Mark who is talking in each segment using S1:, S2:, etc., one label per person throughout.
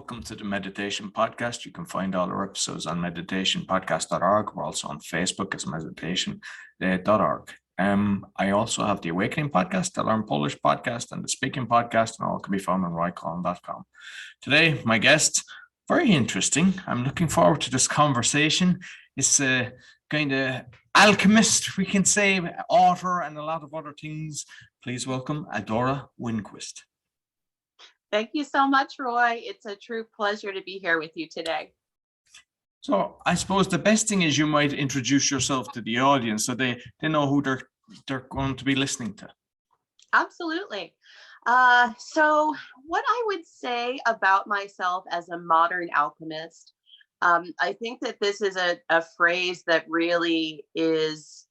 S1: welcome to the Meditation Podcast. You can find all our episodes on meditationpodcast.org. We're also on Facebook as meditation.org. I also have the Awakening Podcast, the Learn Polish Podcast, and the Speaking Podcast, and all can be found on roycollin.com. Today, my guest, very interesting. I'm looking forward to this conversation. It's a kind of alchemist, we can say, author, and a lot of other things. Please welcome Adora Winquist.
S2: Thank you so much, Roy. It's a true pleasure to be here with you today.
S1: So I suppose the best thing is you might introduce yourself to the audience so they know who they're going to be listening to.
S2: Absolutely. So what I would say about myself as a modern alchemist, I think that this is a phrase that really is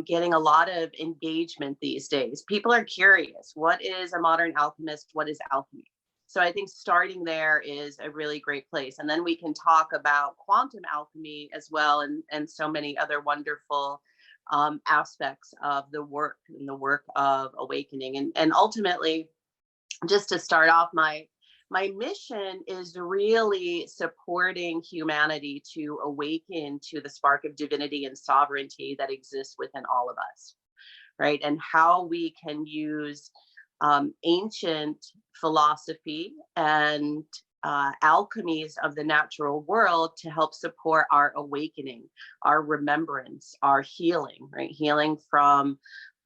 S2: getting a lot of engagement these days. People are curious. What is a modern alchemist? What is alchemy? So I think starting there is a really great place. And then we can talk about quantum alchemy as well, and so many other wonderful aspects of the work and the work of awakening. And ultimately, just to start off, my mission is really supporting humanity to awaken to the spark of divinity and sovereignty that exists within all of us, right? And how we can use ancient philosophy and alchemies of the natural world to help support our awakening, our remembrance, our healing, right? Healing from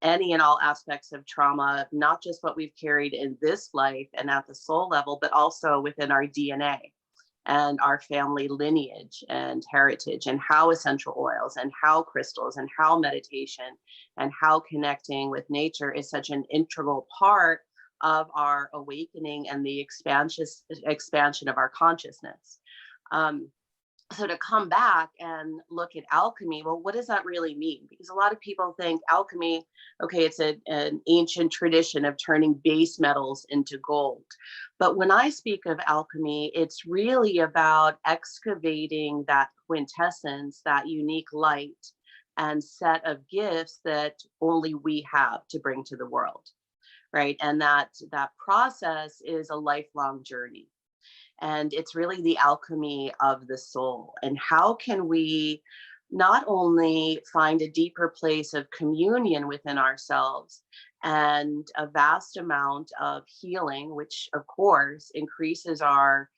S2: any and all aspects of trauma, not just what we've carried in this life and at the soul level, but also within our DNA and our family lineage and heritage, and how essential oils and how crystals and how meditation and how connecting with nature is such an integral part of our awakening and the expansion of our consciousness. So to come back and look at alchemy, well, what does that really mean? Because a lot of people think alchemy, okay, it's an ancient tradition of turning base metals into gold. But when I speak of alchemy, it's really about excavating that quintessence, that unique light and set of gifts that only we have to bring to the world, right? And that process is a lifelong journey. And it's really the alchemy of the soul. And how can we not only find a deeper place of communion within ourselves and a vast amount of healing, which of course increases our,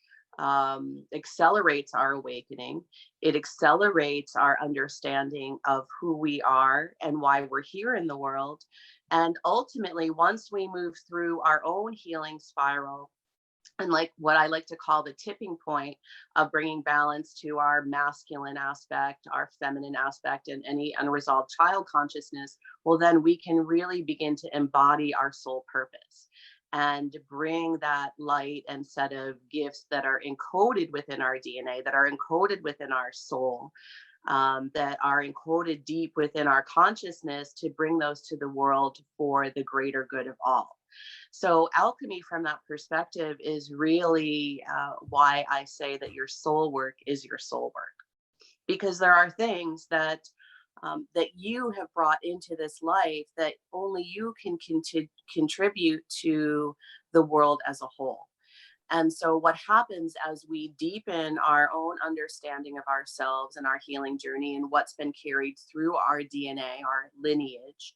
S2: accelerates our awakening. It accelerates our understanding of who we are and why we're here in the world. And ultimately, once we move through our own healing spiral, and like what I like to call the tipping point of bringing balance to our masculine aspect, our feminine aspect, and any unresolved child consciousness, well, then we can really begin to embody our soul purpose and bring that light and set of gifts that are encoded within our DNA, that are encoded within our soul, that are encoded deep within our consciousness, to bring those to the world for the greater good of all. So alchemy from that perspective is really why I say that your soul work is your soul work, because there are things that that you have brought into this life that only you can contribute to the world as a whole. And so what happens as we deepen our own understanding of ourselves and our healing journey and what's been carried through our DNA, our lineage,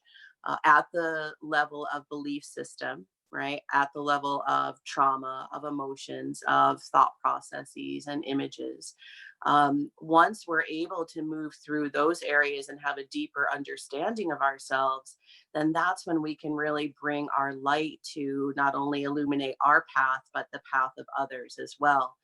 S2: at the level of belief system, right? At the level of trauma, of emotions, of thought processes and images. Once we're able to move through those areas and have a deeper understanding of ourselves, then that's when we can really bring our light to not only illuminate our path, but the path of others as well,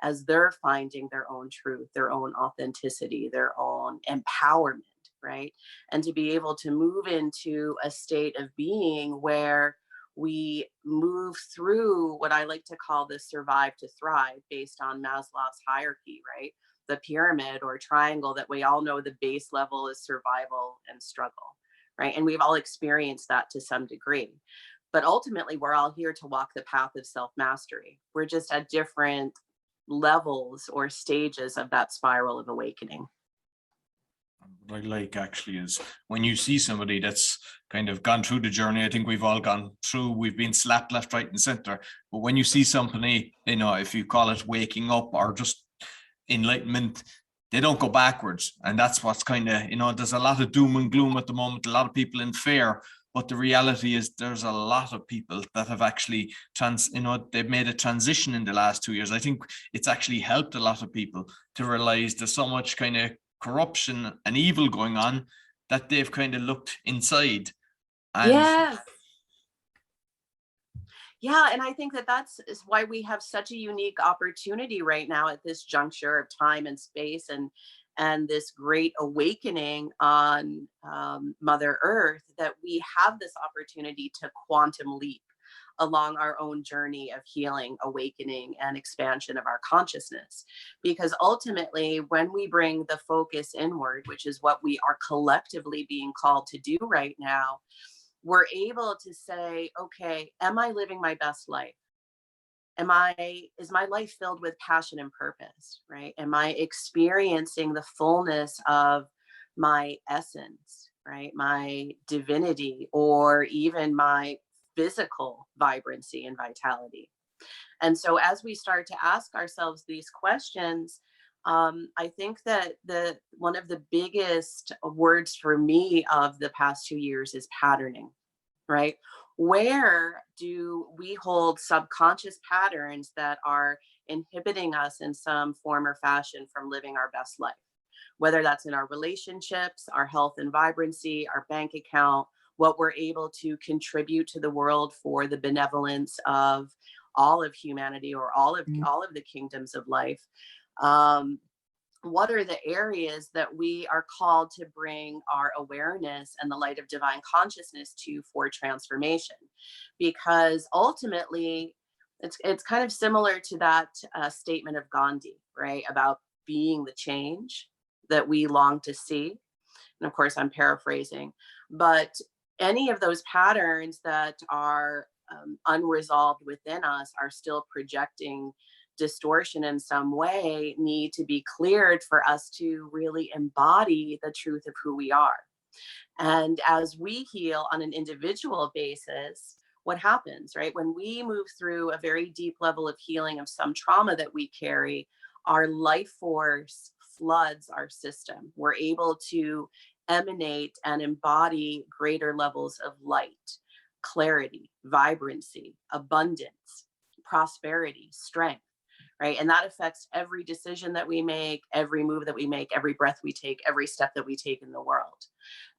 S2: as they're finding their own truth, their own authenticity, their own empowerment, right? And to be able to move into a state of being where we move through what I like to call the survive to thrive, based on Maslow's hierarchy, right? The pyramid or triangle that we all know the base level is survival and struggle, right? And we've all experienced that to some degree. But ultimately, we're all here to walk the path of self-mastery. We're just at different levels or stages of that spiral of awakening.
S1: What I like actually is when you see somebody that's kind of gone through the journey. I think we've all gone through, we've been slapped left, right, and center. But when you see somebody, if you call it waking up or just enlightenment, they don't go backwards. And that's what's kind of, there's a lot of doom and gloom at the moment, a lot of people in fear. But the reality is there's a lot of people that have actually they've made a transition in the last 2 years. I think it's actually helped a lot of people to realize there's so much kind of corruption and evil going on that they've kind of looked inside. And
S2: Yes. Yeah, and I think that is why we have such a unique opportunity right now at this juncture of time and space, and this great awakening on Mother Earth, that we have this opportunity to quantum leap along our own journey of healing, awakening, and expansion of our consciousness. Because ultimately, when we bring the focus inward, which is what we are collectively being called to do right now, we're able to say, okay, am I living my best life? Is my life filled with passion and purpose, right? Am I experiencing the fullness of my essence, right? My divinity, or even my physical vibrancy and vitality? And so as we start to ask ourselves these questions, I think that one of the biggest words for me of the past 2 years is patterning, right? Where do we hold subconscious patterns that are inhibiting us in some form or fashion from living our best life? Whether that's in our relationships, our health and vibrancy, our bank account, what we're able to contribute to the world for the benevolence of all of humanity, or all of the kingdoms of life. What are the areas that we are called to bring our awareness and the light of divine consciousness to for transformation? Because ultimately, it's kind of similar to that statement of Gandhi, right? About being the change that we long to see. And of course, I'm paraphrasing, but any of those patterns that are unresolved within us are still projecting distortion in some way, need to be cleared for us to really embody the truth of who we are. And as we heal on an individual basis, what happens, right? When we move through a very deep level of healing of some trauma that we carry, our life force floods our system. We're able to emanate and embody greater levels of light, clarity, vibrancy, abundance, prosperity, strength, right? And that affects every decision that we make, every move that we make, every breath we take, every step that we take in the world.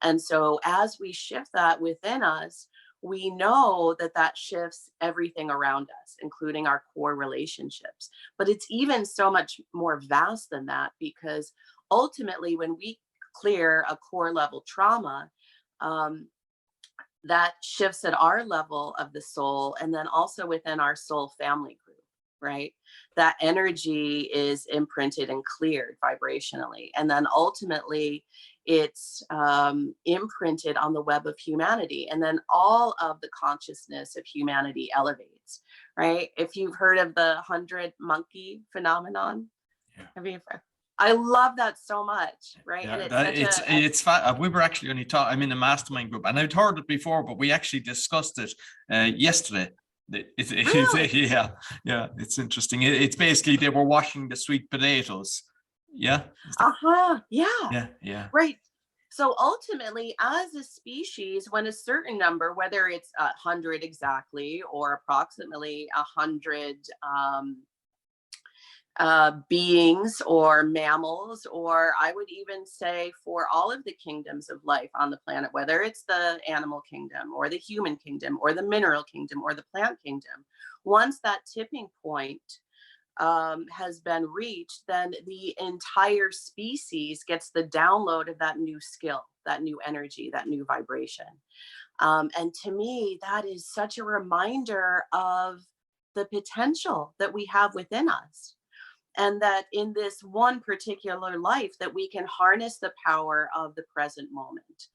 S2: And so as we shift that within us, we know that that shifts everything around us, including our core relationships. But it's even so much more vast than that, because ultimately, when we clear a core level trauma, that shifts at our level of the soul, and then also within our soul family group, right? That energy is imprinted and cleared vibrationally. And then ultimately, it's imprinted on the web of humanity. And then all of the consciousness of humanity elevates, right? If you've heard of the 100 monkey phenomenon,
S1: yeah.
S2: have you ever? I love that so much, right?
S1: Yeah,
S2: And
S1: it's fat. We were actually only talking. I'm in a mastermind group, and I'd heard it before, but we actually discussed it yesterday.
S2: really?
S1: Yeah, it's interesting. It's basically they were washing the sweet potatoes. Yeah.
S2: Yeah.
S1: Yeah.
S2: Right. So ultimately, as a species, when a certain number, whether it's 100 exactly or approximately 100 beings or mammals, or I would even say for all of the kingdoms of life on the planet, whether it's the animal kingdom or the human kingdom or the mineral kingdom or the plant kingdom, once that tipping point has been reached, then the entire species gets the download of that new skill, that new energy, that new vibration. And to me, that is such a reminder of the potential that we have within us. And that in this one particular life, that we can harness the power of the present moment,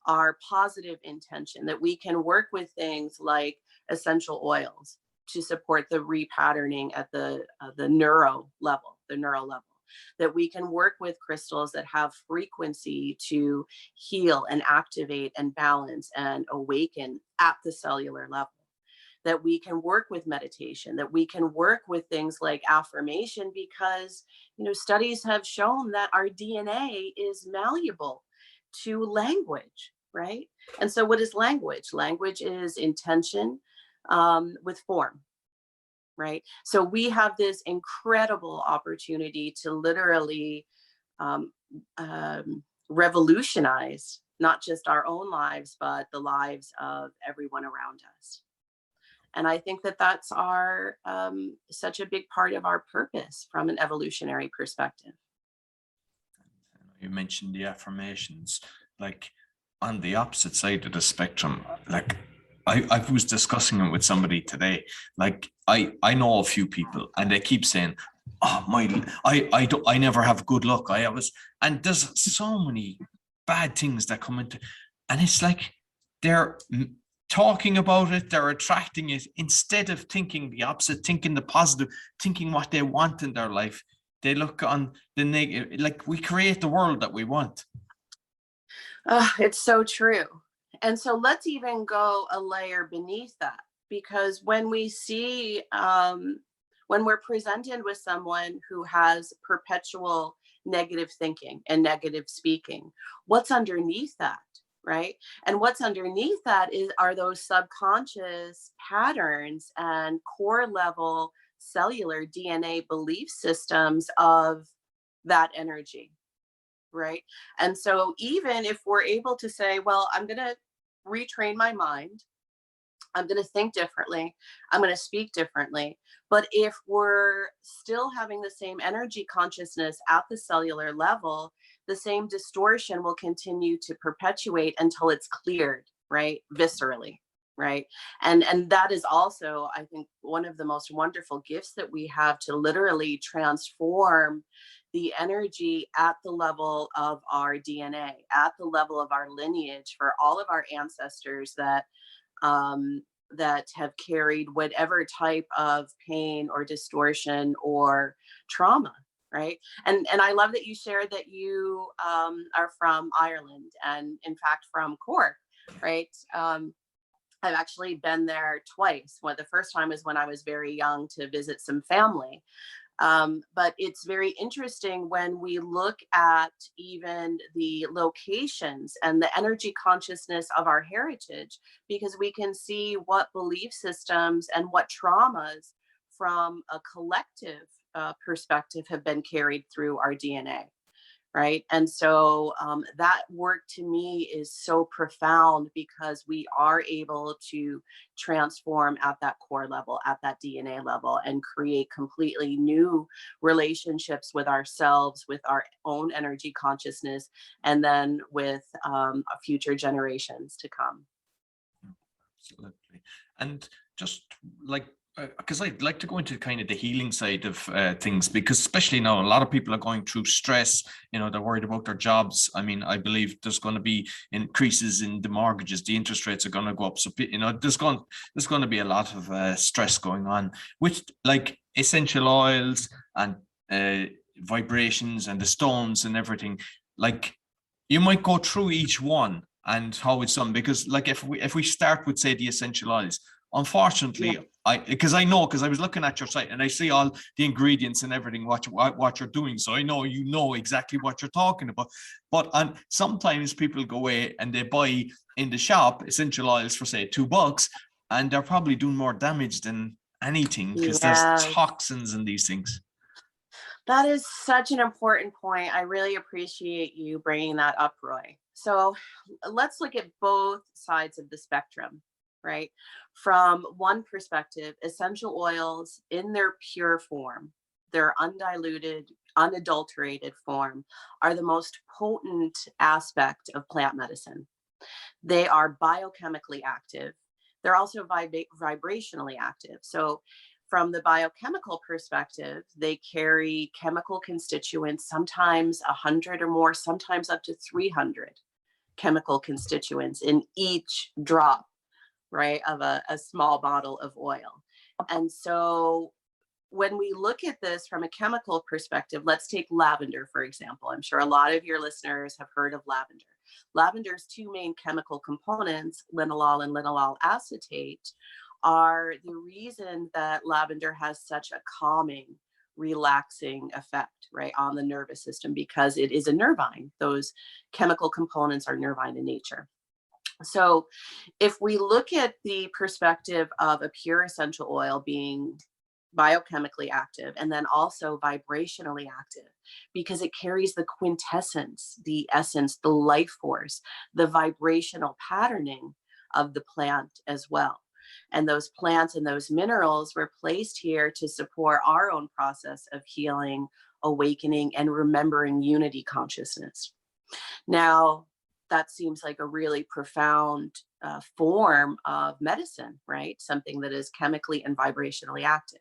S2: our positive intention, that we can work with things like essential oils to support the repatterning at the neuro level, that we can work with crystals that have frequency to heal and activate and balance and awaken at the cellular level, that we can work with meditation, that we can work with things like affirmation, because, you know, studies have shown that our DNA is malleable to language, right? And so what is language? Language is intention with form, right? So we have this incredible opportunity to literally um, revolutionize not just our own lives, but the lives of everyone around us. And I think that that's our such a big part of our purpose from an evolutionary perspective.
S1: You mentioned the affirmations, like on the opposite side of the spectrum. Like I was discussing it with somebody today. Like I know a few people, and they keep saying, "Oh I never have good luck. And there's so many bad things that come into, and it's like they're talking about it, they're attracting it instead of thinking the opposite, thinking the positive, thinking what they want in their life. They look on the negative, like we create the world that we want.
S2: It's so true. And so let's even go a layer beneath that, because when we see, when we're presented with someone who has perpetual negative thinking and negative speaking, what's underneath that? Right. And what's underneath that are those subconscious patterns and core level cellular DNA belief systems of that energy. Right. And so even if we're able to say, well, I'm going to retrain my mind, I'm going to think differently, I'm going to speak differently. But if we're still having the same energy consciousness at the cellular level, the same distortion will continue to perpetuate until it's cleared, right? Viscerally. Right. And that is also, I think, one of the most wonderful gifts that we have, to literally transform the energy at the level of our DNA, at the level of our lineage, for all of our ancestors that that have carried whatever type of pain or distortion or trauma. Right. And I love that you shared that you are from Ireland, and in fact from Cork. Right. I've actually been there twice. Well, the first time was when I was very young to visit some family. But it's very interesting when we look at even the locations and the energy consciousness of our heritage, because we can see what belief systems and what traumas from a collective perspective have been carried through our DNA. Right. And so that work to me is so profound, because we are able to transform at that core level, at that DNA level, and create completely new relationships with ourselves, with our own energy consciousness, and then with future generations to come.
S1: Absolutely. And just like, because I'd like to go into kind of the healing side of things, because especially now a lot of people are going through stress. They're worried about their jobs. I mean, I believe there's going to be increases in the mortgages, the interest rates are going to go up, so there's going to be a lot of stress going on with like essential oils and vibrations and the stones and everything. Like, you might go through each one and how it's done, because like if we start with, say, the essential oils, unfortunately, because I was looking at your site and I see all the ingredients and everything, what you're doing, so I know you know exactly what you're talking about. But sometimes people go away and they buy in the shop essential oils for, say, $2, and they're probably doing more damage than anything, because there's toxins in these things.
S2: That is such an important point. I really appreciate you bringing that up, Roy. So let's look at both sides of the spectrum, right? From one perspective, essential oils in their pure form, their undiluted, unadulterated form, are the most potent aspect of plant medicine. They are biochemically active. They're also vibrationally active. So from the biochemical perspective, they carry chemical constituents, sometimes 100 or more, sometimes up to 300 chemical constituents in each drop, right, of a small bottle of oil. And so when we look at this from a chemical perspective, let's take lavender, for example. I'm sure a lot of your listeners have heard of lavender. Lavender's two main chemical components, linalool and linalool acetate, are the reason that lavender has such a calming, relaxing effect, right, on the nervous system, because it is a nervine. Those chemical components are nervine in nature. So if we look at the perspective of a pure essential oil being biochemically active and then also vibrationally active, because it carries the quintessence, the essence, the life force, the vibrational patterning of the plant as well. And those plants and those minerals were placed here to support our own process of healing, awakening, and remembering unity consciousness. Now, that seems like a really profound form of medicine, right? Something that is chemically and vibrationally active.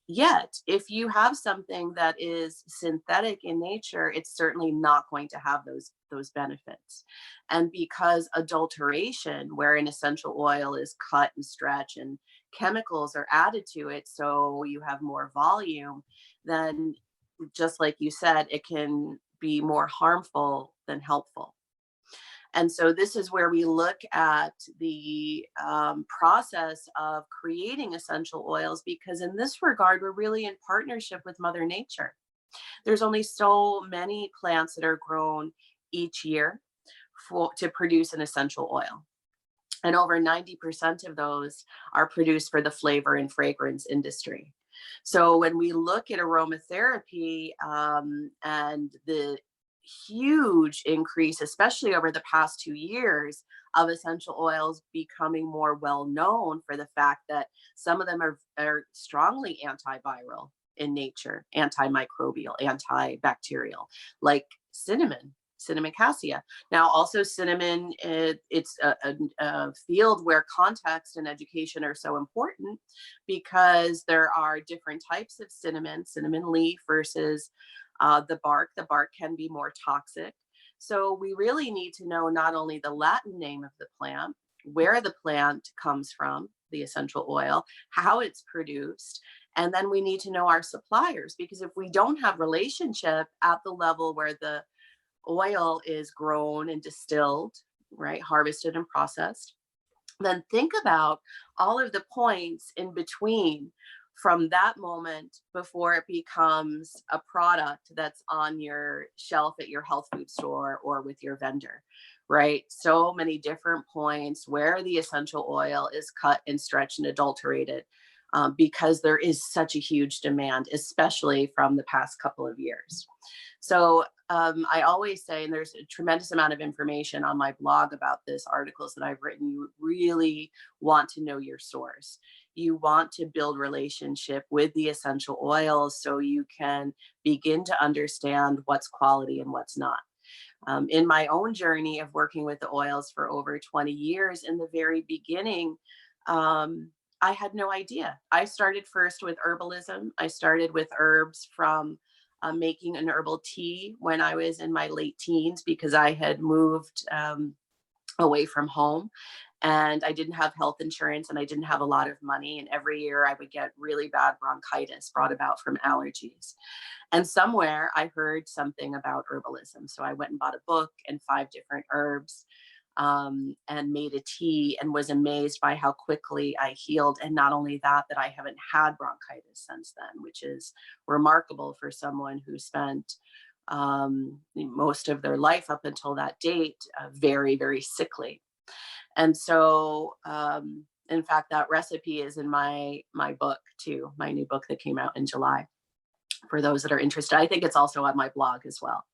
S2: Yet, if you have something that is synthetic in nature, it's certainly not going to have those benefits. And because adulteration, where an essential oil is cut and stretched and chemicals are added to it, so you have more volume, then just like you said, it can be more harmful than helpful. And so this is where we look at the process of creating essential oils, because in this regard, we're really in partnership with Mother Nature. There's only so many plants that are grown each year to produce an essential oil. And over 90% of those are produced for the flavor and fragrance industry. So when we look at aromatherapy and the huge increase, especially over the past 2 years, of essential oils becoming more well known for the fact that some of them are strongly antiviral in nature, antimicrobial, antibacterial, like cinnamon cassia. Now, also cinnamon, it's a field where context and education are so important, because there are different types of cinnamon leaf versus the bark. The bark can be more toxic. So we really need to know not only the Latin name of the plant, where the plant comes from, the essential oil, how it's produced, and then we need to know our suppliers, because if we don't have relationship at the level where the oil is grown and distilled, right, harvested and processed, then think about all of the points in between from that moment before it becomes a product that's on your shelf at your health food store or with your vendor, right? So many different points where the essential oil is cut and stretched and adulterated, because there is such a huge demand, especially from the past couple of years. So I always say, and there's a tremendous amount of information on my blog about this, articles that I've written, you really want to know your source. You want to build relationship with the essential oils so you can begin to understand what's quality and what's not. In my own journey of working with the oils for over 20 years, in the very beginning, I had no idea. I started first with herbalism. I started with herbs from making an herbal tea when I was in my late teens, because I had moved away from home and I didn't have health insurance and I didn't have a lot of money. And every year I would get really bad bronchitis brought about from allergies. And somewhere I heard something about herbalism. So I went and bought a book and 5 different herbs, and made a tea, and was amazed by how quickly I healed. And not only that, that I haven't had bronchitis since then, which is remarkable for someone who spent most of their life up until that date very, very sickly. And so, in fact, that recipe is in my book too, my new book that came out in July, for those that are interested. I think it's also on my blog as well,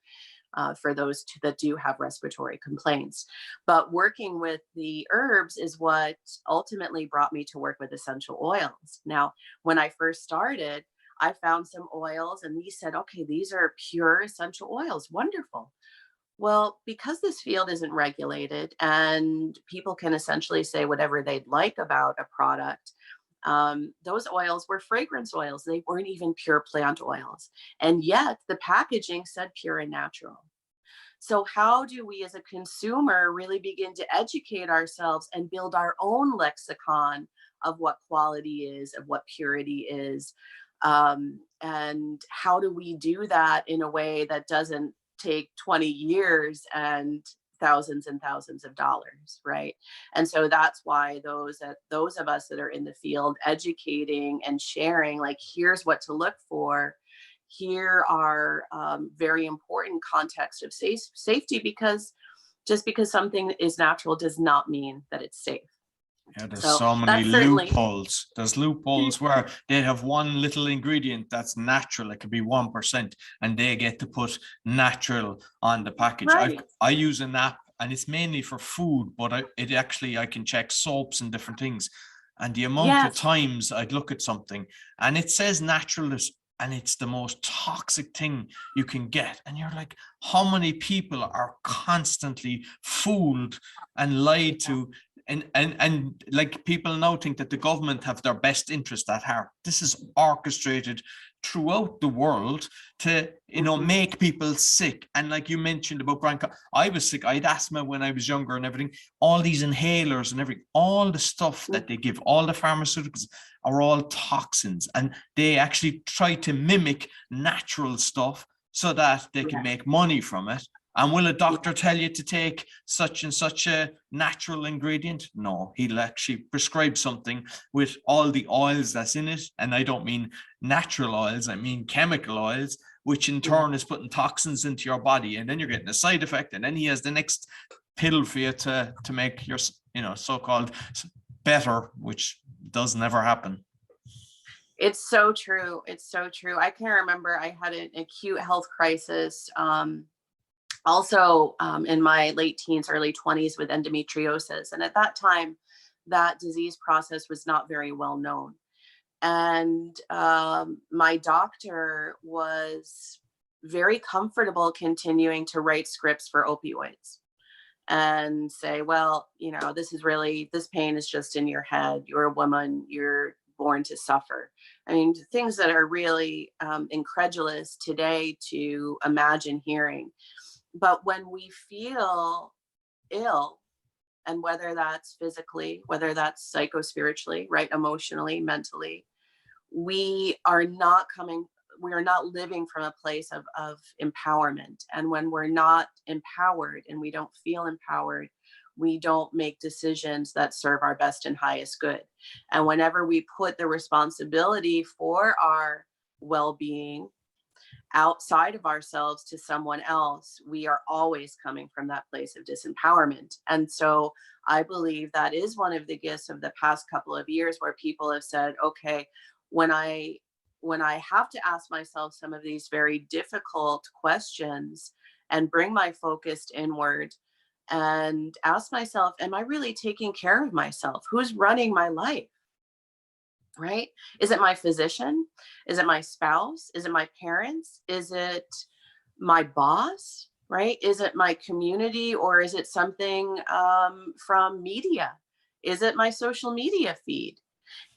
S2: for those that do have respiratory complaints. But working with the herbs is what ultimately brought me to work with essential oils. Now, when I first started, I found some oils and these said, okay, these are pure essential oils. Wonderful. Well, because this field isn't regulated and people can essentially say whatever they'd like about a product, those oils were fragrance oils. They weren't even pure plant oils. And yet the packaging said pure and natural. So how do we as a consumer really begin to educate ourselves and build our own lexicon of what quality is, of what purity is, And how do we do that in a way that doesn't take 20 years and thousands of dollars, right? And so that's why those of us that are in the field educating and sharing, like, here's what to look for, here are very important context of safety, because just because something is natural does not mean that it's safe.
S1: Yeah, there's
S2: So
S1: so many
S2: that's certainly
S1: loopholes. There's loopholes where they have one little ingredient that's natural. It could be 1%, and they get to put natural on the package.
S2: right.
S1: I use an app, and it's mainly for food, but I can check soaps and different things. And the amount of
S2: Yes.
S1: times I'd look at something and it says natural, and it's the most toxic thing you can get. And you're like, how many people are constantly fooled and lied to? And like, people now think that the government have their best interest at heart. This is orchestrated throughout the world to, make people sick. And like you mentioned about bronchitis, I was sick. I had asthma when I was younger and everything. All these inhalers and everything, all the stuff that they give, all the pharmaceuticals are all toxins, and they actually try to mimic natural stuff so that they can make money from it. And will a doctor tell you to take such and such a natural ingredient? No, he'll actually prescribe something with all the oils that's in it. And I don't mean natural oils, I mean chemical oils, which in turn is putting toxins into your body. And then you're getting a side effect. And then he has the next pill for you to make your, so-called better, which does never happen.
S2: It's so true. It's so true. I can remember I had an acute health crisis. Also in my late teens, early 20s, with endometriosis. And at that time, that disease process was not very well known. And my doctor was very comfortable continuing to write scripts for opioids and say, well, this pain is just in your head. You're a woman, you're born to suffer. I mean, things that are really incredulous today to imagine hearing. But when we feel ill, and whether that's physically, whether that's psychospiritually, right, emotionally, mentally, we are not living from a place of empowerment. And when we're not empowered and we don't feel empowered, we don't make decisions that serve our best and highest good. And whenever we put the responsibility for our well-being outside of ourselves to someone else, we are always coming from that place of disempowerment. And so I believe that is one of the gifts of the past couple of years, where people have said, okay, when I have to ask myself some of these very difficult questions and bring my focus inward and ask myself, am I really taking care of myself? Who's running my life? Right? Is it my physician? Is it my spouse? Is it my parents? Is it my boss? Right? Is it my community, or is it something from media? Is it my social media feed?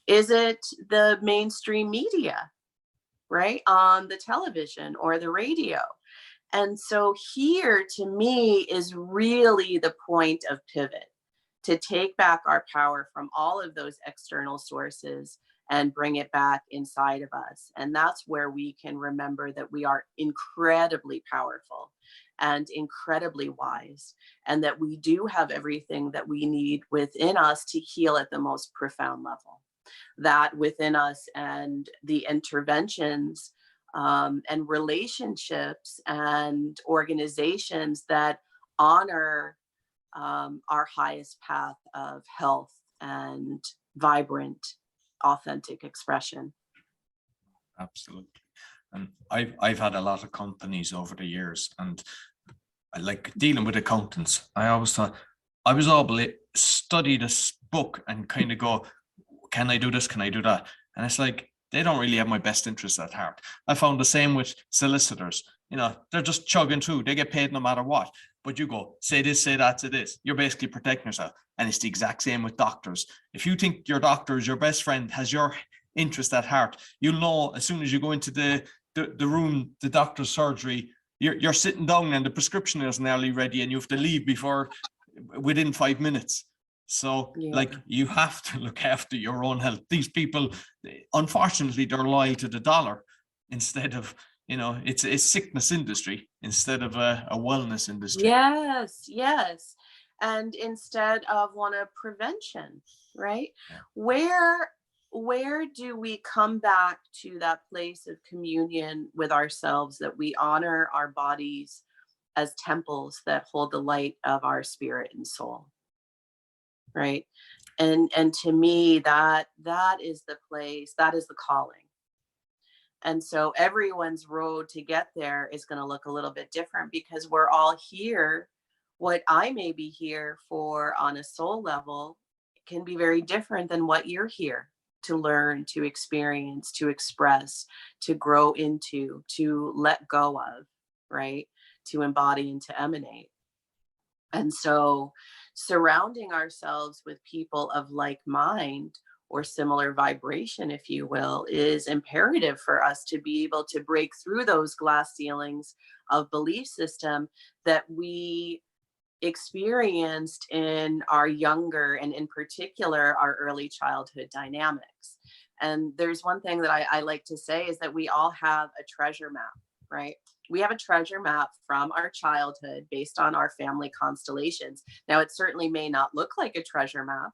S2: Is it the mainstream media, right? On the television or the radio? And so here, to me, is really the point of pivot, to take back our power from all of those external sources and bring it back inside of us. And that's where we can remember that we are incredibly powerful and incredibly wise, and that we do have everything that we need within us to heal at the most profound level. That within us, and the interventions and relationships and organizations that honor our highest path of health and vibrant, authentic expression.
S1: Absolutely. And I've had a lot of companies over the years, and I like dealing with accountants. I always thought I was able to study this book and kind of go, can I do this? Can I do that? And it's like, they don't really have my best interests at heart. I found the same with solicitors. They're just chugging through. They get paid no matter what. But you go, say this, say that, say this. You're basically protecting yourself. And it's the exact same with doctors. If you think your doctor is your best friend, has your interest at heart, you'll know as soon as you go into the room, the doctor's surgery, you're sitting down and the prescription is nearly ready and you have to leave within 5 minutes. So
S2: Yeah.
S1: like you have to look after your own health. These people, unfortunately, they're loyal to the dollar instead of, it's a sickness industry instead of a wellness industry.
S2: Yes, yes. And instead of one of prevention, right?
S1: Yeah.
S2: Where do we come back to that place of communion with ourselves, that we honor our bodies as temples that hold the light of our spirit and soul, right? And to me, that is the place, that is the calling. And so everyone's road to get there is going to look a little bit different, because we're all here. What I may be here for on a soul level can be very different than what you're here to learn, to experience, to express, to grow into, to let go of, right? To embody and to emanate. And so surrounding ourselves with people of like mind or similar vibration, if you will, is imperative for us to be able to break through those glass ceilings of belief system that we experienced in our younger, and in particular our early childhood dynamics. And there's one thing that I like to say is that we all have a treasure map, right? We have a treasure map from our childhood based on our family constellations. Now, it certainly may not look like a treasure map,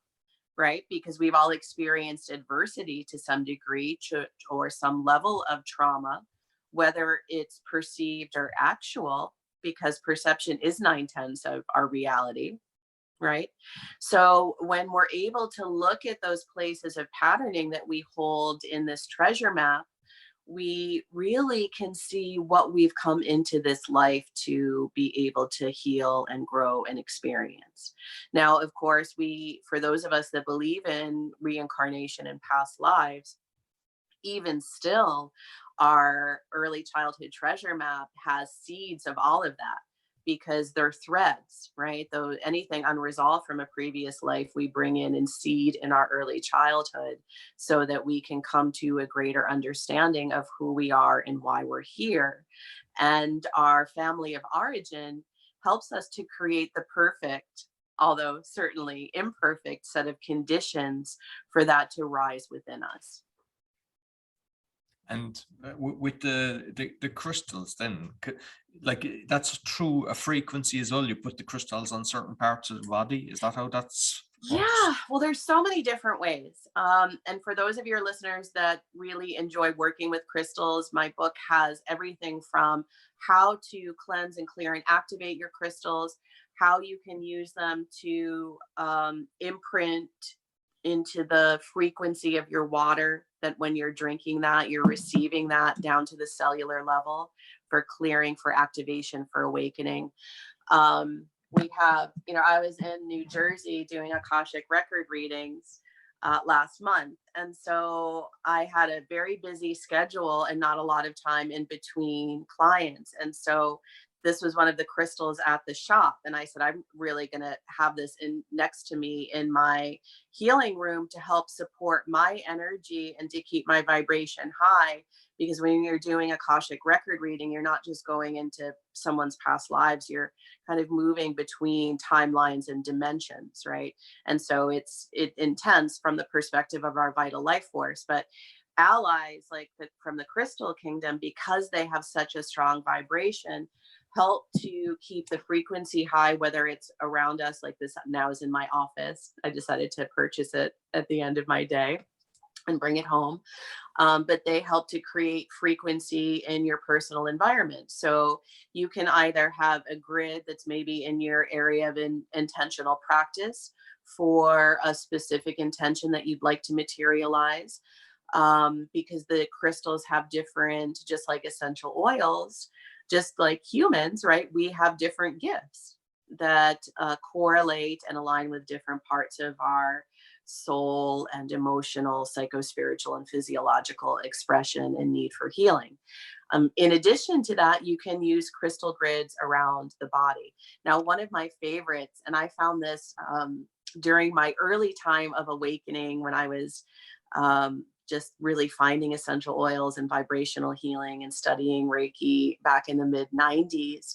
S2: right? Because we've all experienced adversity to some degree, or some level of trauma, whether it's perceived or actual, because perception is 9/10 of our reality, right? So when we're able to look at those places of patterning that we hold in this treasure map, we really can see what we've come into this life to be able to heal and grow and experience. Now, of course, for those of us that believe in reincarnation and past lives, even still, our early childhood treasure map has seeds of all of that, because they're threads, right? Though anything unresolved from a previous life, we bring in and seed in our early childhood, so that we can come to a greater understanding of who we are and why we're here. And our family of origin helps us to create the perfect, although certainly imperfect, set of conditions for that to rise within us.
S1: And with the crystals, then, like that's through a frequency as well. You put the crystals on certain parts of the body. Is that how that's works?
S2: Yeah, well, there's so many different ways. And for those of your listeners that really enjoy working with crystals, my book has everything from how to cleanse and clear and activate your crystals, how you can use them to imprint into the frequency of your water, that when you're drinking that, you're receiving that down to the cellular level, for clearing, for activation, for awakening. We have, I was in New Jersey doing Akashic record readings last month. And so I had a very busy schedule and not a lot of time in between clients. And so this was one of the crystals at the shop. And I said, I'm really going to have this in next to me in my healing room to help support my energy and to keep my vibration high. Because when you're doing Akashic record reading, you're not just going into someone's past lives, you're kind of moving between timelines and dimensions, right? And so it's intense from the perspective of our vital life force. But allies like from the crystal kingdom, because they have such a strong vibration, help to keep the frequency high, whether it's around us, like this now is in my office. I decided to purchase it at the end of my day and bring it home. But they help to create frequency in your personal environment. So you can either have a grid that's maybe in your area of intentional practice for a specific intention that you'd like to materialize. Because the crystals have different, just like essential oils, just like humans, right? We have different gifts that correlate and align with different parts of our soul and emotional, psycho-spiritual, and physiological expression and need for healing. In addition to that, you can use crystal grids around the body. Now, one of my favorites, and I found this during my early time of awakening when I was just really finding essential oils and vibrational healing and studying Reiki back in the mid 90s.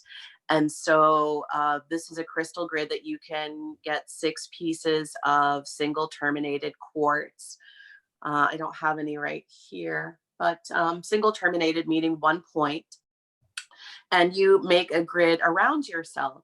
S2: And so this is a crystal grid that you can get 6 pieces of single terminated quartz. I don't have any right here, but single terminated meaning 1 point. And you make a grid around yourself.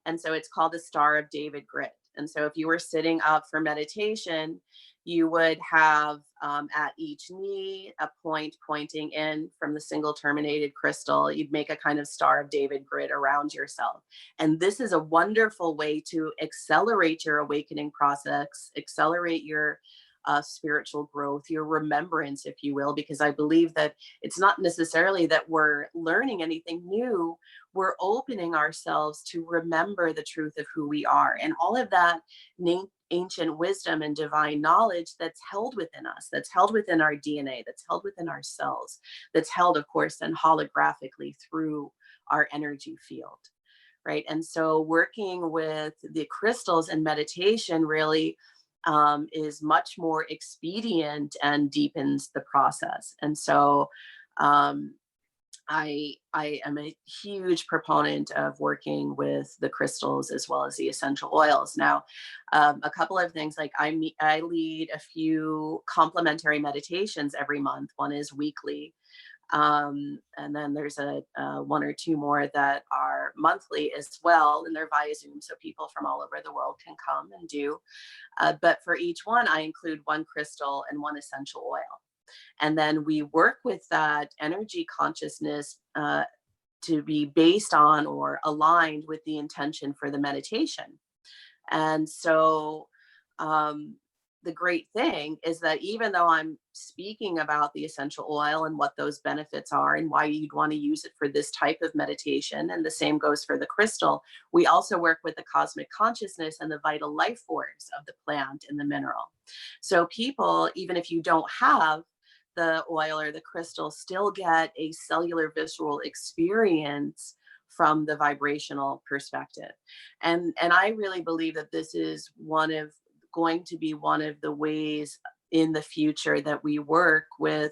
S2: And so it's called the Star of David grid. And so if you were sitting up for meditation, you would have at each knee a point pointing in from the single terminated crystal. You'd make a kind of Star of David grid around yourself. And this is a wonderful way to accelerate your awakening process, accelerate your spiritual growth, your remembrance, if you will, because I believe that it's not necessarily that we're learning anything new. We're opening ourselves to remember the truth of who we are and all of that ancient wisdom and divine knowledge that's held within us, that's held within our DNA, that's held within our cells, that's held, of course, then holographically through our energy field. Right. And so working with the crystals and meditation really is much more expedient and deepens the process. And so I am a huge proponent of working with the crystals as well as the essential oils. Now, a couple of things, like I lead a few complementary meditations every month. One is weekly. And then there's a 1 or 2 more that are monthly as well, and they're via Zoom, so people from all over the world can come and do. But for each one, I include 1 crystal and 1 essential oil. And then we work with that energy consciousness to be based on or aligned with the intention for the meditation. And so the great thing is that even though I'm speaking about the essential oil and what those benefits are and why you'd want to use it for this type of meditation, and the same goes for the crystal, we also work with the cosmic consciousness and the vital life force of the plant and the mineral. So people, even if you don't have the oil or the crystal, still get a cellular visual experience from the vibrational perspective. And I really believe that this is going to be one of the ways in the future that we work with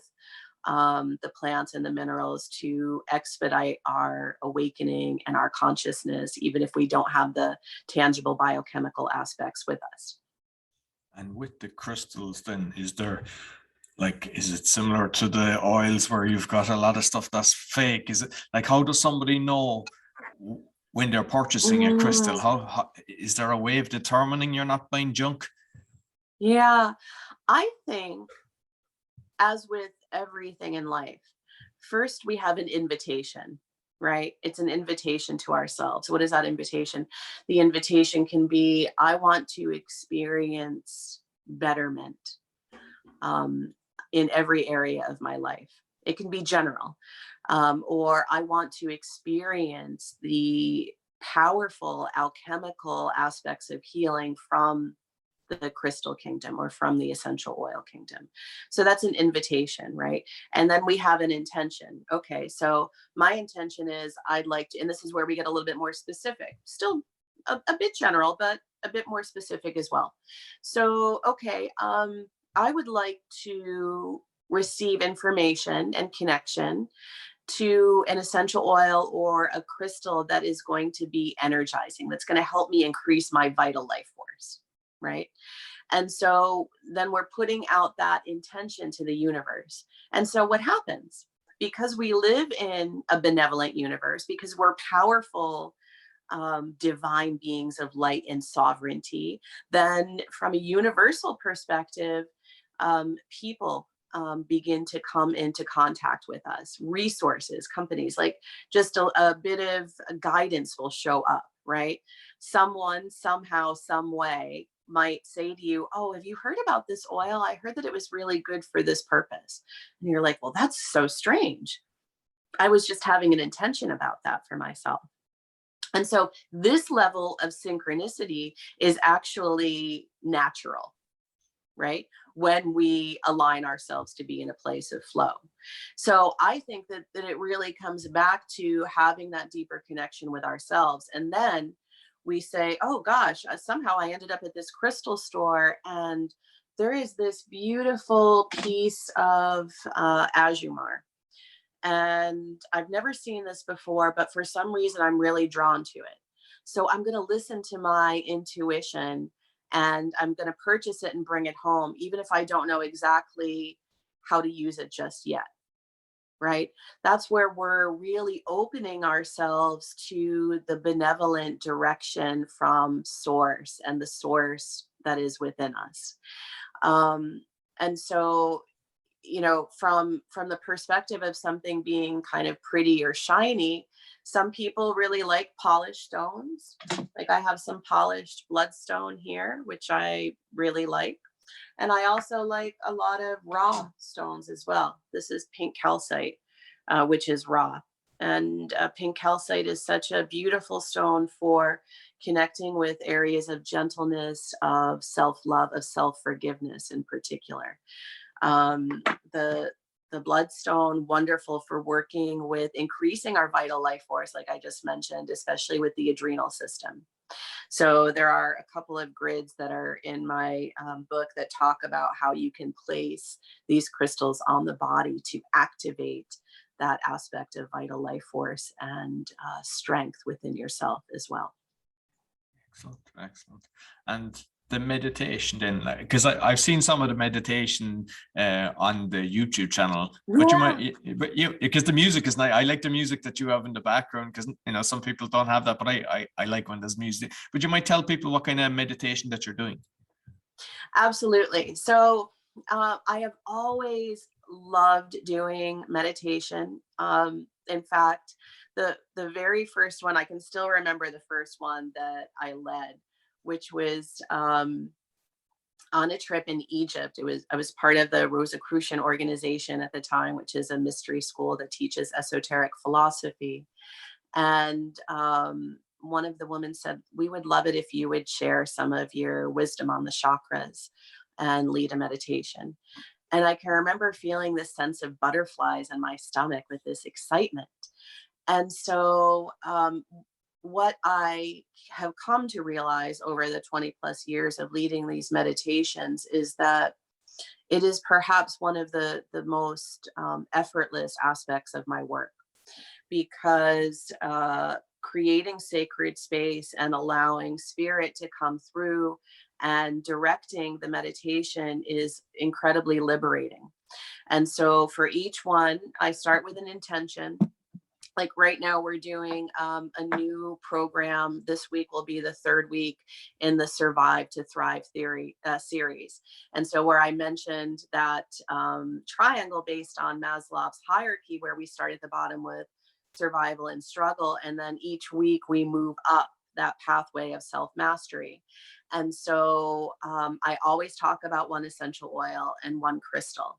S2: the plants and the minerals to expedite our awakening and our consciousness, even if we don't have the tangible biochemical aspects with us.
S1: And with the crystals, then, is it similar to the oils where you've got a lot of stuff that's fake? Is it like, how does somebody know when they're purchasing a crystal? How is there a way of determining you're not buying junk?
S2: Yeah, I think, as with everything in life, first we have an invitation, right? It's an invitation to ourselves. What is that invitation? The invitation can be, I want to experience betterment in every area of my life. It can be general. Or I want to experience the powerful alchemical aspects of healing from the crystal kingdom or from the essential oil kingdom. So that's an invitation, right? And then we have an intention. Okay, so my intention is I'd like to, and this is where we get a little bit more specific, still a bit general, but a bit more specific as well. So, okay, I would like to receive information and connection to an essential oil or a crystal that is going to be energizing, that's going to help me increase my vital life force, right? And so then we're putting out that intention to the universe. And so what happens? Because we live in a benevolent universe, because we're powerful divine beings of light and sovereignty, then from a universal perspective, people begin to come into contact with us. Resources, companies, like just a bit of guidance will show up, right? Someone, somehow, some way might say to you, oh, have you heard about this oil? I heard that it was really good for this purpose. And you're like, well, that's so strange. I was just having an intention about that for myself. And so this level of synchronicity is actually natural, right? When we align ourselves to be in a place of flow. So I think that it really comes back to having that deeper connection with ourselves. And then we say, oh gosh, somehow I ended up at this crystal store and there is this beautiful piece of azumar. And I've never seen this before, but for some reason, I'm really drawn to it. So I'm going to listen to my intuition and I'm going to purchase it and bring it home, even if I don't know exactly how to use it just yet. Right? That's where we're really opening ourselves to the benevolent direction from source and the source that is within us. Um, and so, from the perspective of something being kind of pretty or shiny, some people really like polished stones. Like I have some polished bloodstone here, which I really like. And I also like a lot of raw stones as well. This is pink calcite, which is raw. And pink calcite is such a beautiful stone for connecting with areas of gentleness, of self love, of self forgiveness in particular. Um, the the bloodstone, wonderful for working with increasing our vital life force, like I just mentioned, especially with the adrenal system. So there are a couple of grids that are in my book that talk about how you can place these crystals on the body to activate that aspect of vital life force and strength within yourself as well.
S1: Excellent, excellent. And the meditation then, like, because I've seen some of the meditation on the YouTube channel, but
S2: Yeah.
S1: because the music is nice. I like the music that you have in the background, because some people don't have that, but I like when there's music. But you might tell people what kind of meditation that you're doing.
S2: Absolutely. So I have always loved doing meditation. In fact, the very first one, I can still remember the first one that I led, which was on a trip in Egypt. I was part of the Rosicrucian organization at the time, which is a mystery school that teaches esoteric philosophy. And one of the women said, "We would love it if you would share some of your wisdom on the chakras and lead a meditation." And I can remember feeling this sense of butterflies in my stomach with this excitement. And so, what I have come to realize over the 20 plus years of leading these meditations is that it is perhaps one of the most effortless aspects of my work, because creating sacred space and allowing spirit to come through and directing the meditation is incredibly liberating. And so for each one, I start with an intention. Like right now, we're doing a new program. This week will be the third week in the Survive to Thrive theory series. And so, where I mentioned that triangle based on Maslow's hierarchy, where we start at the bottom with survival and struggle, and then each week we move up that pathway of self mastery. And so, I always talk about one essential oil and one crystal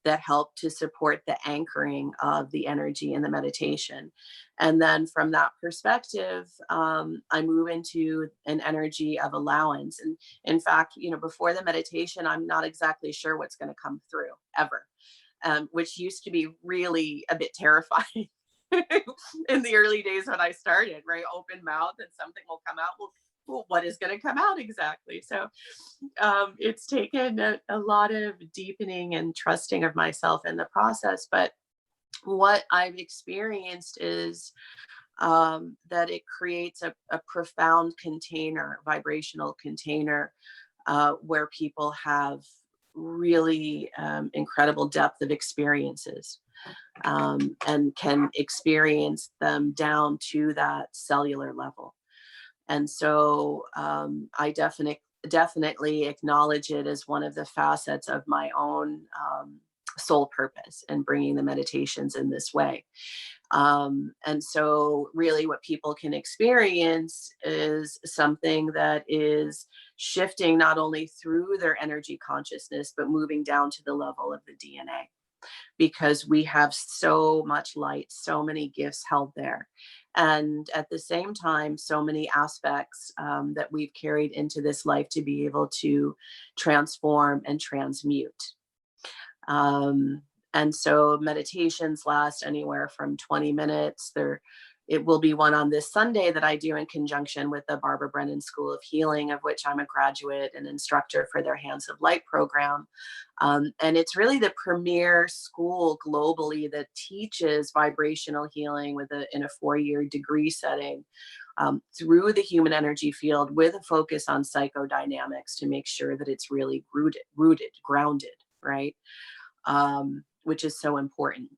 S2: that help to support the anchoring of the energy in the meditation. And then from that perspective, I move into an energy of allowance. And in fact, before the meditation, I'm not exactly sure what's going to come through ever, which used to be really a bit terrifying. In the early days when I started, right? Open mouth and something will come out. Well, what is going to come out exactly? So it's taken a lot of deepening and trusting of myself in the process. But what I've experienced is that it creates a profound container, vibrational container, where people have really incredible depth of experiences, and can experience them down to that cellular level. And so I definitely acknowledge it as one of the facets of my own soul purpose and bringing the meditations in this way. And so really what people can experience is something that is shifting not only through their energy consciousness, but moving down to the level of the DNA, because we have so much light, so many gifts held there. And at the same time, so many aspects that we've carried into this life to be able to transform and transmute. And so meditations last anywhere from 20 minutes. They're it will be one on this Sunday that I do in conjunction with the Barbara Brennan School of Healing, of which I'm a graduate and instructor for their Hands of Light program. And it's really the premier school globally that teaches vibrational healing in a 4-year degree setting through the human energy field, with a focus on psychodynamics to make sure that it's really rooted, grounded, right? Which is so important.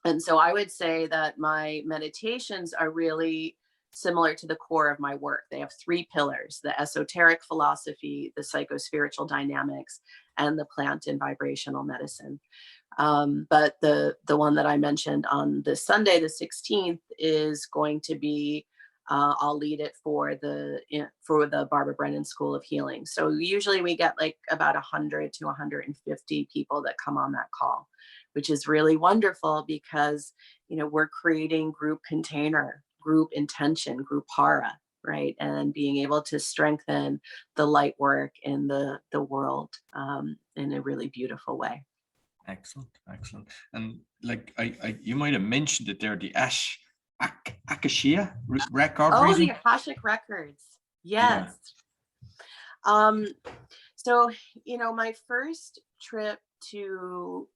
S2: And so I would say that my meditations are really similar to the core of my work. They have 3 pillars: the esoteric philosophy, the psychospiritual dynamics, and the plant and vibrational medicine. But the one that I mentioned on this Sunday, the 16th, is going to be, I'll lead it for the Barbara Brennan School of Healing. So usually we get like about 100 to 150 people that come on that call, which is really wonderful because, we're creating group container, group intention, group para, right? And being able to strengthen the light work in the world in a really beautiful way.
S1: Excellent. And like you might have mentioned it there, the Akashic record reading.
S2: The Akashic records. Yes. Yeah. So, my first trip to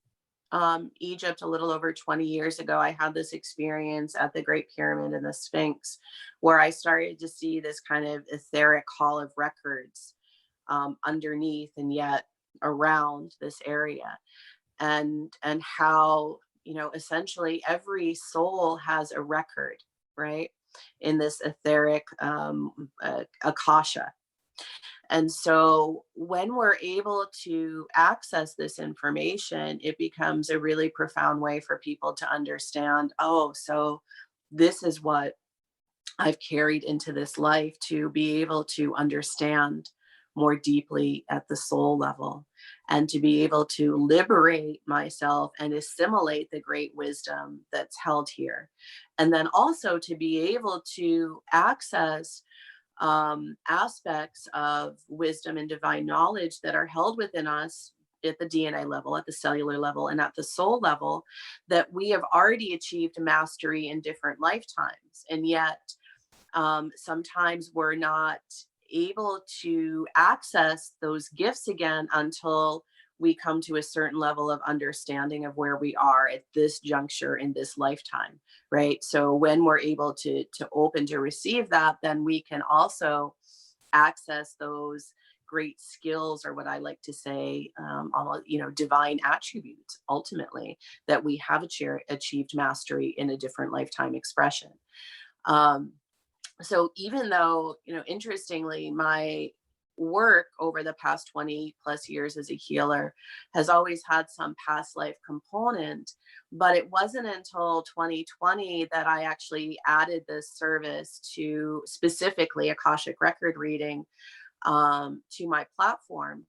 S2: Egypt a little over 20 years ago, I had this experience at the Great Pyramid and the Sphinx, where I started to see this kind of etheric hall of records underneath and yet around this area, and how, essentially every soul has a record, right, in this etheric Akasha. And so when we're able to access this information, it becomes a really profound way for people to understand, oh, so this is what I've carried into this life, to be able to understand more deeply at the soul level, and to be able to liberate myself and assimilate the great wisdom that's held here. And then also to be able to access aspects of wisdom and divine knowledge that are held within us at the DNA level, at the cellular level, and at the soul level, that we have already achieved mastery in different lifetimes. And yet sometimes we're not able to access those gifts again until we come to a certain level of understanding of where we are at this juncture in this lifetime, right? So when we're able to open to receive that, then we can also access those great skills, or what I like to say, divine attributes, ultimately, that we have achieved mastery in a different lifetime expression. So even though, interestingly, my work over the past 20 plus years as a healer has always had some past life component, but it wasn't until 2020 that I actually added this service to, specifically Akashic record reading, to my platform.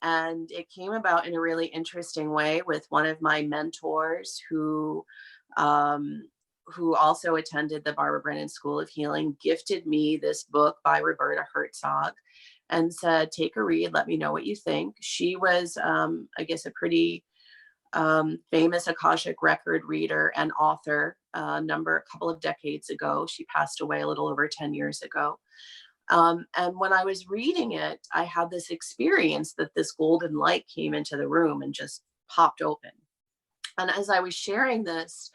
S2: And it came about in a really interesting way with one of my mentors who also attended the Barbara Brennan School of Healing, gifted me this book by Roberta Herzog and said, take a read, let me know what you think. She was, I guess, a pretty famous Akashic record reader and author a couple of decades ago. She passed away a little over 10 years ago. And when I was reading it, I had this experience that this golden light came into the room and just popped open. And as I was sharing this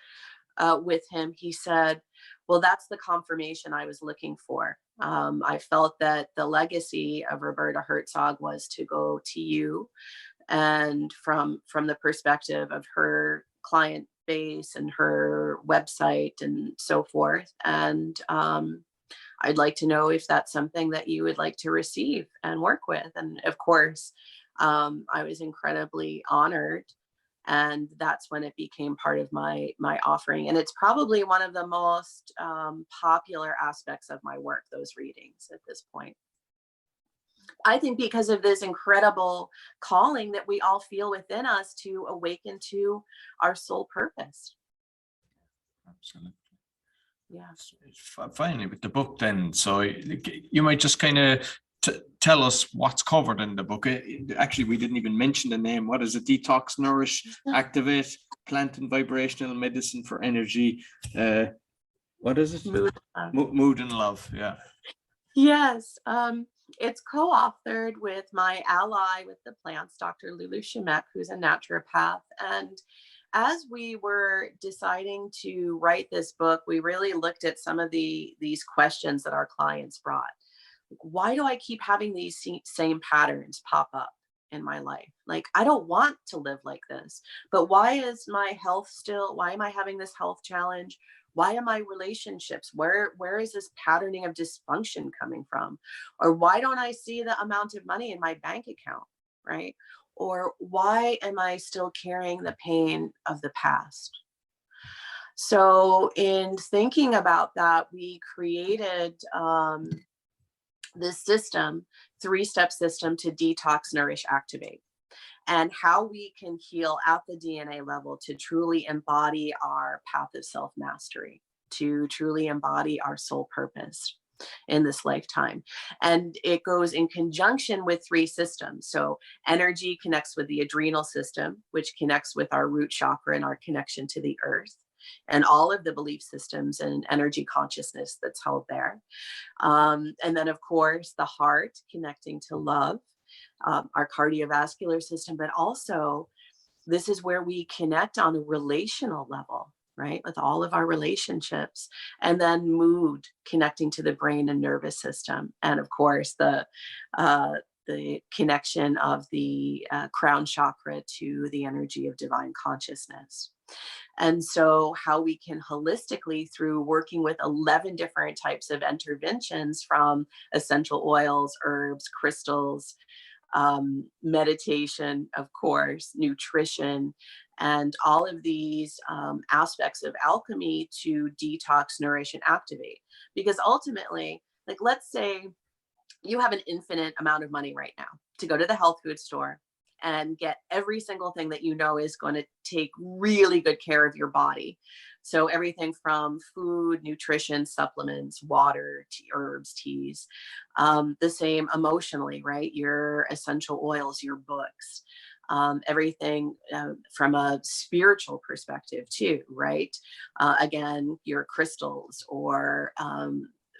S2: with him, he said, well, that's the confirmation I was looking for. I felt that the legacy of Roberta Herzog was to go to you, and from the perspective of her client base and her website and so forth. And I'd like to know if that's something that you would like to receive and work with. And of course, I was incredibly honored. And that's when it became part of my offering. And it's probably one of the most popular aspects of my work, those readings at this point. I think because of this incredible calling that we all feel within us to awaken to our soul purpose.
S1: Absolutely.
S2: Yeah.
S1: Finally, with the book then, so you might just kind of tell us what's covered in the book. Actually, we didn't even mention the name. What is it? Detox, nourish, activate, plant and vibrational medicine for energy, What is it?
S2: Mood in Love.
S1: Mood in Love. Yeah.
S2: Yes. It's co-authored with my ally with the plants, Dr. Lulu Shemek, who's a naturopath. And as we were deciding to write this book, we really looked at some of these questions that our clients brought. Like, why do I keep having these same patterns pop up in my life? Like, I don't want to live like this, but why is my health still, why am I having this health challenge? Why are my relationships, where is this patterning of dysfunction coming from? Or why don't I see the amount of money in my bank account, right? Or why am I still carrying the pain of the past? So in thinking about that, we created this system, 3-step system to detox, nourish, activate, and how we can heal at the DNA level to truly embody our path of self-mastery, to truly embody our soul purpose in this lifetime. And it goes in conjunction with 3 systems. So energy connects with the adrenal system, which connects with our root chakra and our connection to the earth, and all of the belief systems and energy consciousness that's held there. And then, of course, the heart connecting to love, our cardiovascular system, but also this is where we connect on a relational level, right? With all of our relationships, and then mood connecting to the brain and nervous system. And of course, the connection of the crown chakra to the energy of divine consciousness. And so how we can holistically, through working with 11 different types of interventions, from essential oils, herbs, crystals, meditation, of course, nutrition, and all of these aspects of alchemy to detox, nourish, and activate. Because ultimately, like, let's say you have an infinite amount of money right now to go to the health food store and get every single thing that you know is going to take really good care of your body. So everything from food, nutrition, supplements, water, herbs, teas. The same emotionally, right? Your essential oils, your books, everything from a spiritual perspective too, right? Again, your crystals or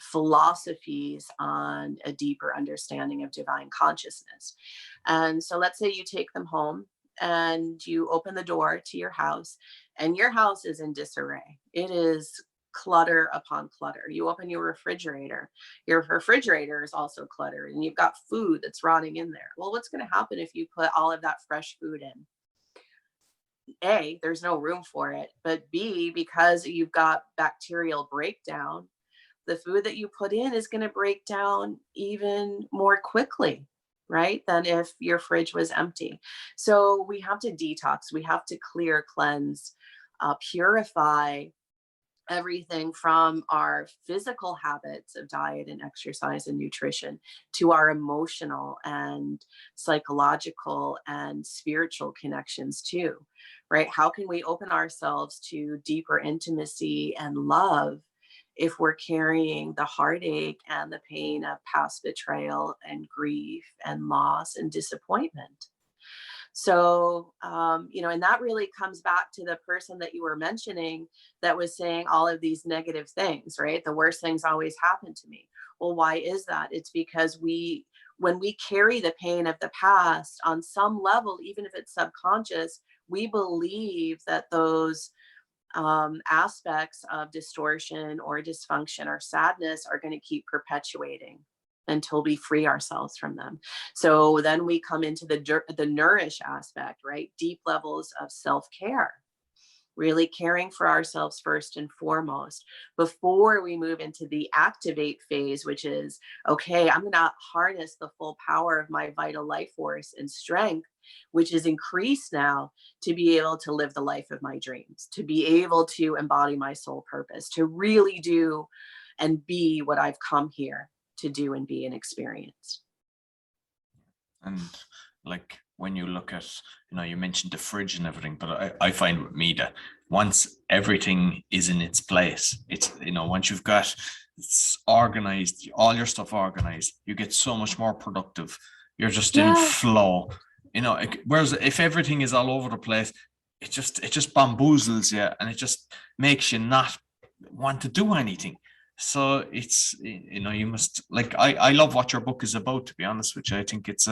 S2: philosophies on a deeper understanding of divine consciousness. And so let's say you take them home and you open the door to your house, and your house is in disarray. It is clutter upon clutter. You open your refrigerator is also cluttered, and you've got food that's rotting in there. Well, what's going to happen if you put all of that fresh food in? A, there's no room for it, but B, because you've got bacterial breakdown, the food that you put in is going to break down even more quickly, right, than if your fridge was empty. So we have to detox, we have to clear, cleanse, purify everything from our physical habits of diet and exercise and nutrition to our emotional and psychological and spiritual connections too, right? How can we open ourselves to deeper intimacy and love if we're carrying the heartache and the pain of past betrayal and grief and loss and disappointment? So, and that really comes back to the person that you were mentioning that was saying all of these negative things, right? The worst things always happen to me. Well, why is that? It's because when we carry the pain of the past on some level, even if it's subconscious, we believe that those aspects of distortion or dysfunction or sadness are going to keep perpetuating until we free ourselves from them. So then we come into the nourish aspect, right? Deep levels of self-care, really caring for ourselves first and foremost before we move into the activate phase, which is, okay, I'm going to harness the full power of my vital life force and strength, which is increased now, to be able to live the life of my dreams, to be able to embody my soul purpose, to really do and be what I've come here to do and be and experience.
S1: And like when you look at, you mentioned the fridge and everything, but I find with me that once everything is in its place, it's, once you've got it's organized, all your stuff organized, you get so much more productive. You're just in flow, whereas if everything is all over the place, it just bamboozles you, and it just makes you not want to do anything. So it's, you must, like, I love what your book is about, to be honest with you. I think it's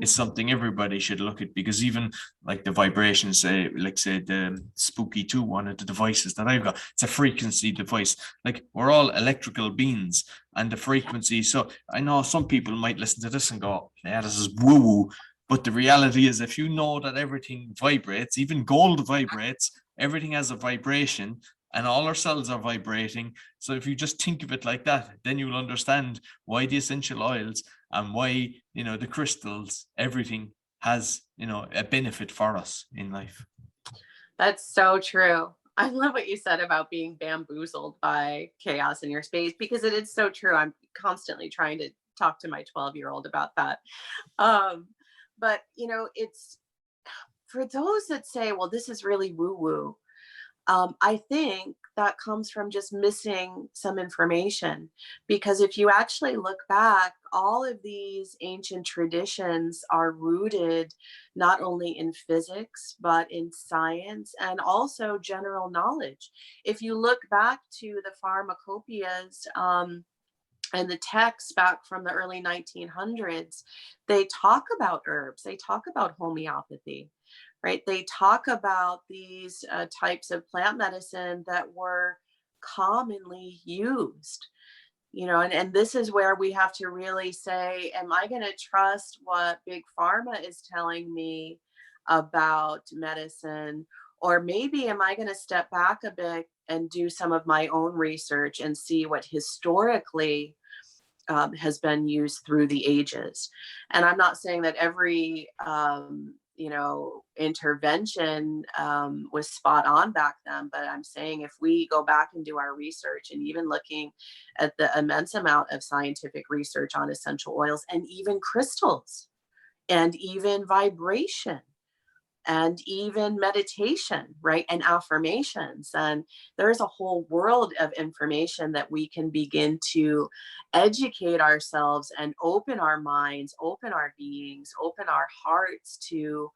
S1: something everybody should look at, because even like the vibrations, like say the Spooky 2, one of the devices that I've got, it's a frequency device. Like, we're all electrical beings, and the frequency. So I know some people might listen to this and go, yeah, this is woo woo. But the reality is, if you know that everything vibrates, even gold vibrates, everything has a vibration, and all our cells are vibrating. So if you just think of it like that, then you'll understand why the essential oils and why, the crystals, everything has, a benefit for us in life.
S2: That's so true. I love what you said about being bamboozled by chaos in your space, because it is so true. I'm constantly trying to talk to my 12-year-old about that. But it's for those that say, well, this is really woo woo. I think that comes from just missing some information, because if you actually look back, all of these ancient traditions are rooted not only in physics, but in science and also general knowledge. If you look back to the pharmacopoeias, and the texts back from the early 1900s, they talk about herbs, they talk about homeopathy, right? They talk about these types of plant medicine that were commonly used, and this is where we have to really say, am I going to trust what big pharma is telling me about medicine? Or maybe am I going to step back a bit and do some of my own research and see what historically has been used through the ages? And I'm not saying that every intervention was spot on back then, but I'm saying if we go back and do our research, and even looking at the immense amount of scientific research on essential oils and even crystals and even vibration and even meditation, right? And affirmations. And there's a whole world of information that we can begin to educate ourselves and open our minds, open our beings, open our hearts to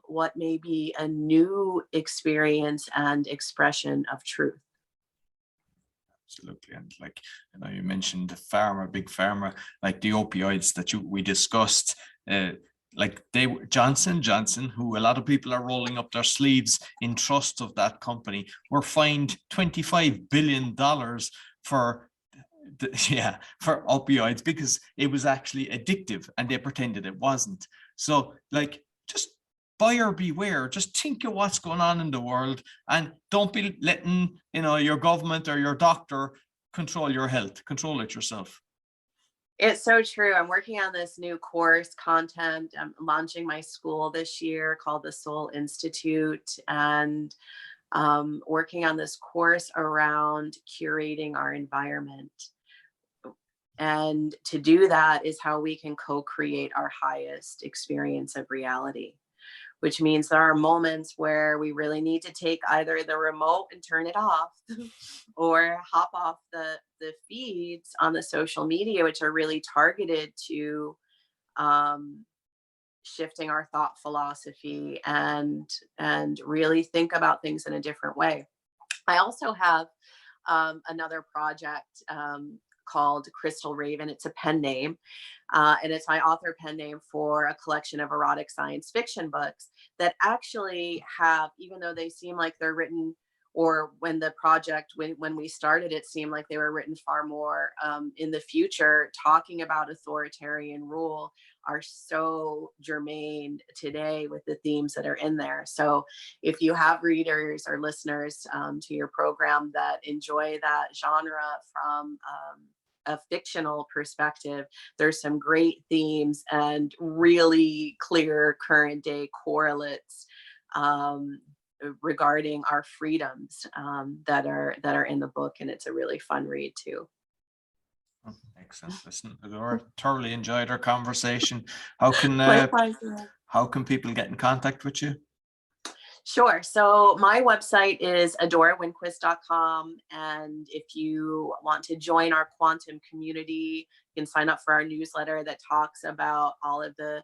S2: what may be a new experience and expression of truth.
S1: Absolutely. And like, you mentioned the pharma, big pharma, like the opioids that we discussed, like Johnson, who a lot of people are rolling up their sleeves in trust of that company, were fined $25 billion for opioids, because it was actually addictive and they pretended it wasn't. So like, just buyer beware. Just think of what's going on in the world, and don't be letting your government or your doctor control your health. Control it yourself.
S2: It's so true. I'm working on this new course content. I'm launching my school this year called the Soul Institute, and working on this course around curating our environment. And to do that is how we can co-create our highest experience of reality, which means there are moments where we really need to take either the remote and turn it off or hop off the feeds on the social media, which are really targeted to shifting our thought philosophy and really think about things in a different way. I also have another project called Crystal Raven. It's a pen name, and it's my author pen name for a collection of erotic science fiction books that actually have, even though they seem like they're written, or when the project, when we started, it seemed like they were written far more in the future, talking about authoritarian rule, are so germane today with the themes that are in there. So if you have readers or listeners to your program that enjoy that genre from a fictional perspective, there's some great themes and really clear current day correlates regarding our freedoms that are in the book, and it's a really fun read too.
S1: Excellent. Listen, Adora, thoroughly enjoyed our conversation. How can people get in contact with you?
S2: Sure. So my website is adorawinquist.com. And if you want to join our quantum community, you can sign up for our newsletter that talks about all of the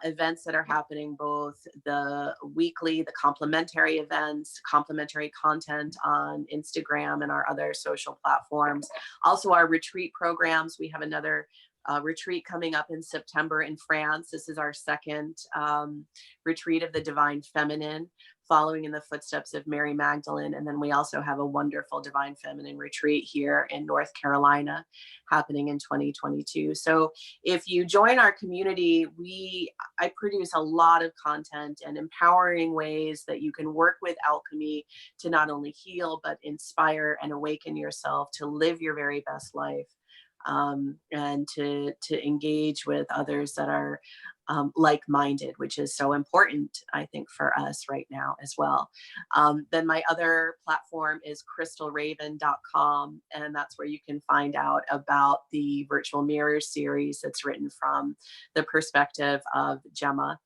S2: events that are happening, both the weekly, the complimentary events, complimentary content on Instagram and our other social platforms. Also our retreat programs. We have another retreat coming up in September in France. This is our second retreat of the Divine Feminine, following in the footsteps of Mary Magdalene. And then we also have a wonderful Divine Feminine retreat here in North Carolina happening in 2022. So if you join our community, I produce a lot of content and empowering ways that you can work with alchemy to not only heal, but inspire and awaken yourself to live your very best life. And to engage with others that are like-minded, which is so important, I think, for us right now as well. Then my other platform is crystalraven.com, and that's where you can find out about the virtual mirror series that's written from the perspective of Gemma,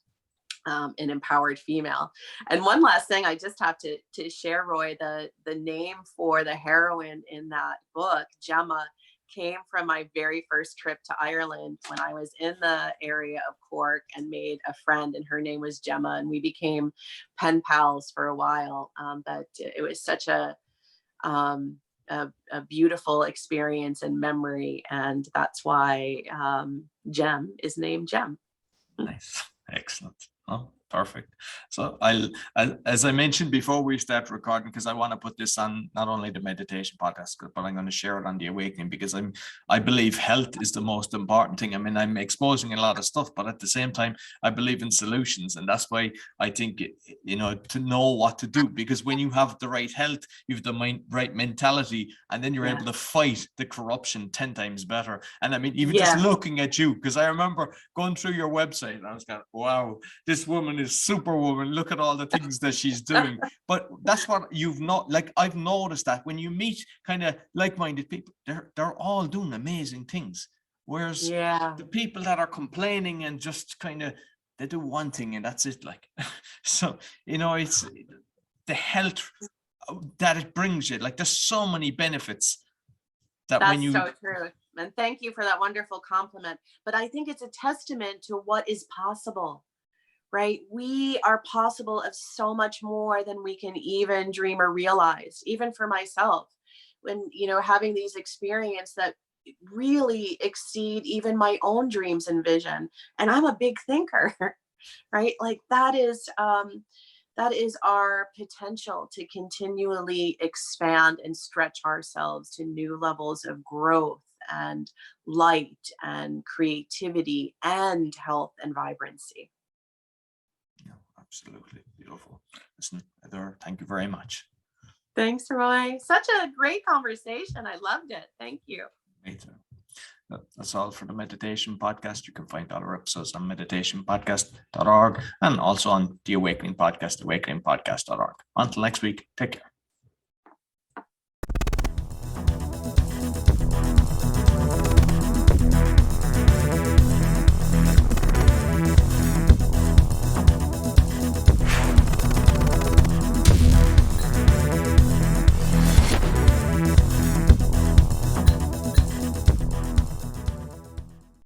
S2: an empowered female. And one last thing I just have to share, Roy, the name for the heroine in that book, Gemma, came from my very first trip to Ireland when I was in the area of Cork and made a friend, and her name was Gemma, and we became pen pals for a while. But it was such a beautiful experience and memory, and that's why Gem is named Gem.
S1: Nice, excellent. Oh, perfect. So as I mentioned before we start recording, because I want to put this on not only the meditation podcast, but I'm going to share it on the awakening, because I believe health is the most important thing. I mean, I'm exposing a lot of stuff, but at the same time, I believe in solutions. And that's why I think, to know what to do, because when you have the right health, you have the right mentality, and then you're able to fight the corruption 10 times better. And I mean, even just looking at you, because I remember going through your website and I was kind of, wow, this woman is superwoman. Look at all the things that she's doing. But that's what I've noticed that when you meet kind of like-minded people, they're all doing amazing things. Whereas the people that are complaining and just kind of, they do one thing and that's it. Like, so, it's the health that it brings you. Like, there's so many benefits
S2: that's so true. And thank you for that wonderful compliment. But I think it's a testament to what is possible. Right? We are possible of so much more than we can even dream or realize, even for myself, when, having these experiences that really exceed even my own dreams and vision. And I'm a big thinker, right? Like that is our potential to continually expand and stretch ourselves to new levels of growth and light and creativity and health and vibrancy.
S1: Absolutely beautiful. Listen, Adora, thank you very much.
S2: Thanks, Roy. Such a great conversation. I loved it. Thank you.
S1: Me too. That's all for the meditation podcast. You can find all our episodes on meditationpodcast.org and also on the Awakening Podcast, awakeningpodcast.org. Until next week, take care.